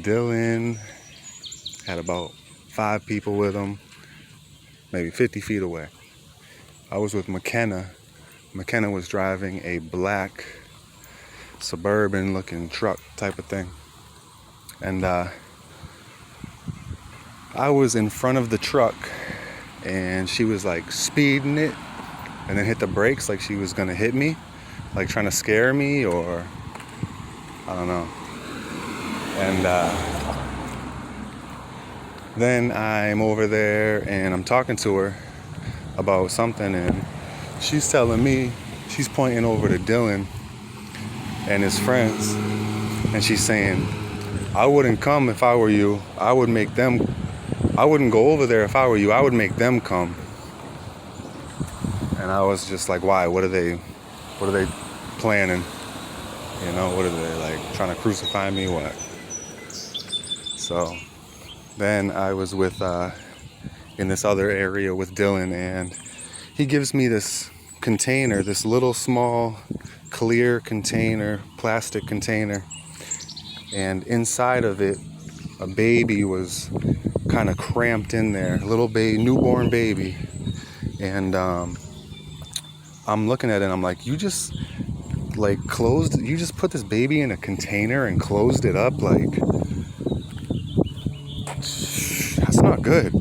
Dylan had about 5 people with him, maybe 50 feet away. I was with McKenna. McKenna was driving a black suburban looking truck type of thing. And I was in front of the truck and she was like speeding it and then hit the brakes like she was gonna hit me, like trying to scare me, or I don't know. And then I'm over there and I'm talking to her about something, and she's telling me, she's pointing over to Dylan and his friends, and she's saying, I wouldn't come if I were you. I wouldn't go over there if I were you. I would make them come. And I was just like, why? What are they planning? You know, what are they, like, trying to crucify me? What? So then I was with in this other area with Dylan, and he gives me this container, this little small clear container, plastic container, and inside of it a baby was kind of cramped in there, a little baby, newborn baby. And I'm looking at it and I'm like, you just put this baby in a container and closed it up? Like, that's not good.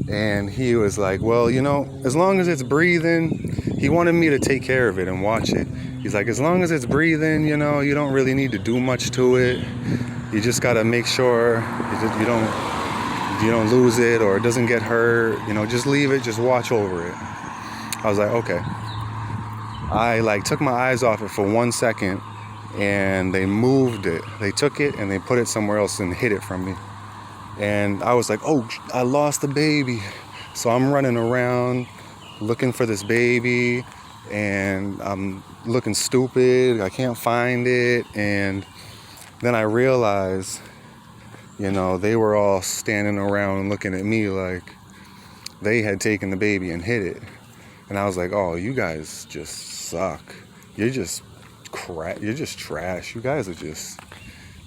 And he was like, well, you know, as long as it's breathing, he wanted me to take care of it and watch it. He's like, as long as it's breathing, you know, you don't really need to do much to it. You just got to make sure you don't lose it or it doesn't get hurt. You know, just leave it, just watch over it. I was like, okay. I took my eyes off it for 1 second, and they moved it. They took it and they put it somewhere else and hid it from me. And I was like, oh, I lost the baby. So I'm running around looking for this baby, and I'm looking stupid. I can't find it. And then I realized, you know, they were all standing around and looking at me like they had taken the baby and hid it. And I was like, oh, you guys just suck. You're just crap. You're just trash. You guys are just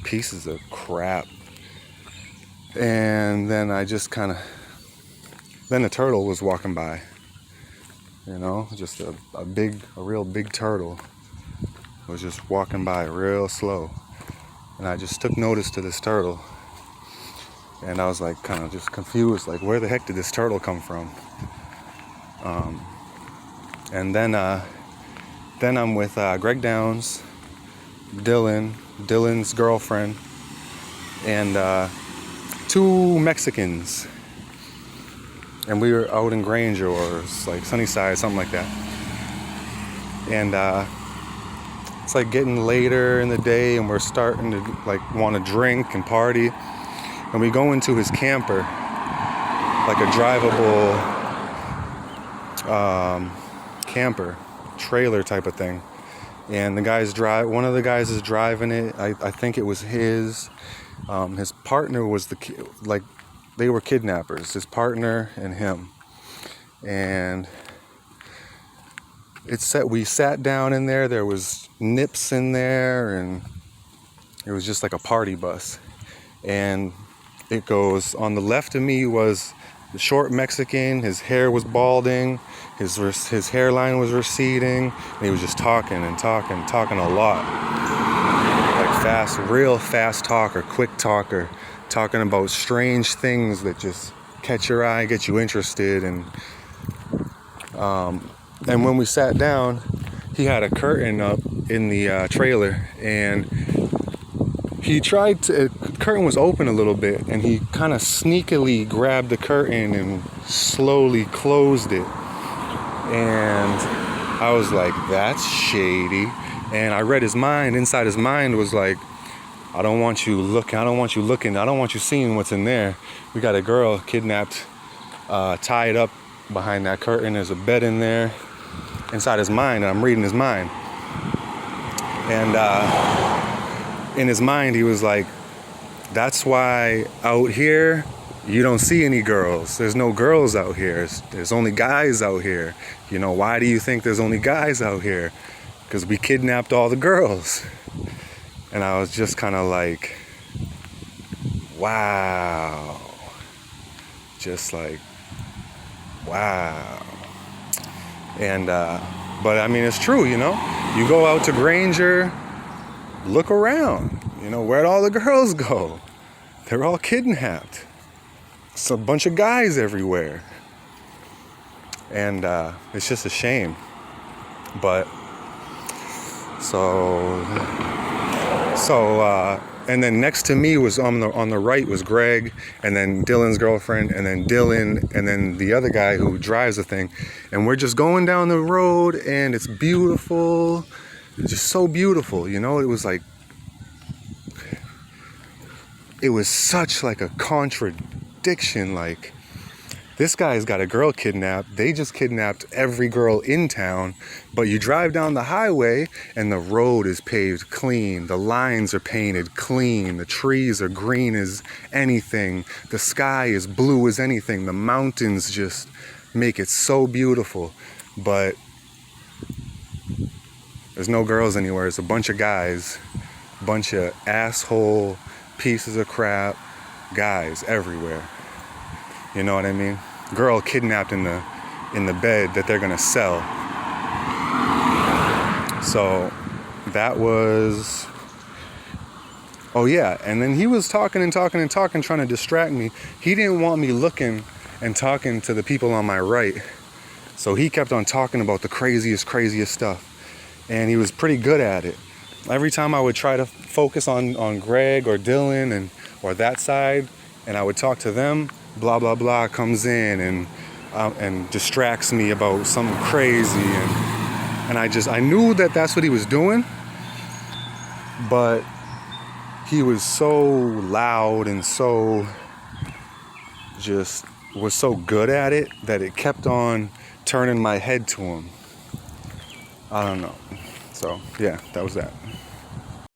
pieces of crap. And then then a turtle was walking by, you know, just a real big turtle was just walking by real slow. And I just took notice to this turtle, and I was like kind of just confused, like, where the heck did this turtle come from? And then I'm with Greg Downs, Dylan's girlfriend, and 2 Mexicans. And we were out in Granger, or like Sunnyside, something like that. And it's like getting later in the day, and we're starting to like want to drink and party. And we go into his camper, like a drivable camper, trailer type of thing. And one of the guys is driving it. I think it was his partner was they were kidnappers, his partner and him. And we sat down in there. There was nips in there, and it was just like a party bus. And it goes, on the left of me was the short Mexican. His hair was balding, his hairline was receding, and he was just talking a lot, like real fast talker, quick talker, talking about strange things that just catch your eye, get you interested. And when we sat down, he had a curtain up in the trailer, and the curtain was open a little bit, and he kind of sneakily grabbed the curtain and slowly closed it. And I was like, that's shady. And I read his mind. Inside his mind was like, I don't want you looking, I don't want you seeing what's in there. We got a girl kidnapped, tied up behind that curtain. There's a bed in there. Inside his mind, and I'm reading his mind. And in his mind, he was like, that's why out here you don't see any girls. There's no girls out here. There's only guys out here. You know, why do you think there's only guys out here? Because we kidnapped all the girls. And I was just kind of like, wow. Just like, wow. And, but I mean, it's true, you know? You go out to Granger, look around. You know, where'd all the girls go? They're all kidnapped. It's a bunch of guys everywhere. And it's just a shame. But, and then next to me was on the right was Greg, and then Dylan's girlfriend, and then Dylan, and then the other guy who drives the thing. And we're just going down the road, and it's beautiful. It's just so beautiful, you know? It was such like a contradiction. Like, this guy's got a girl kidnapped. They just kidnapped every girl in town. But you drive down the highway and the road is paved clean. The lines are painted clean. The trees are green as anything. The sky is blue as anything. The mountains just make it so beautiful. But there's no girls anywhere. It's a bunch of guys. A bunch of asshole pieces of crap guys everywhere. You know what I mean? Girl kidnapped in the bed that they're gonna sell. So that was, oh yeah, and then he was talking, trying to distract me. He didn't want me looking and talking to the people on my right. So he kept on talking about the craziest stuff. And he was pretty good at it. Every time I would try to focus on Greg or Dylan or that side, and I would talk to them, blah blah blah comes in and distracts me about something crazy, and I knew that that's what he was doing, but he was so loud and so just was so good at it that it kept on turning my head to him. I don't know. So yeah, that was that.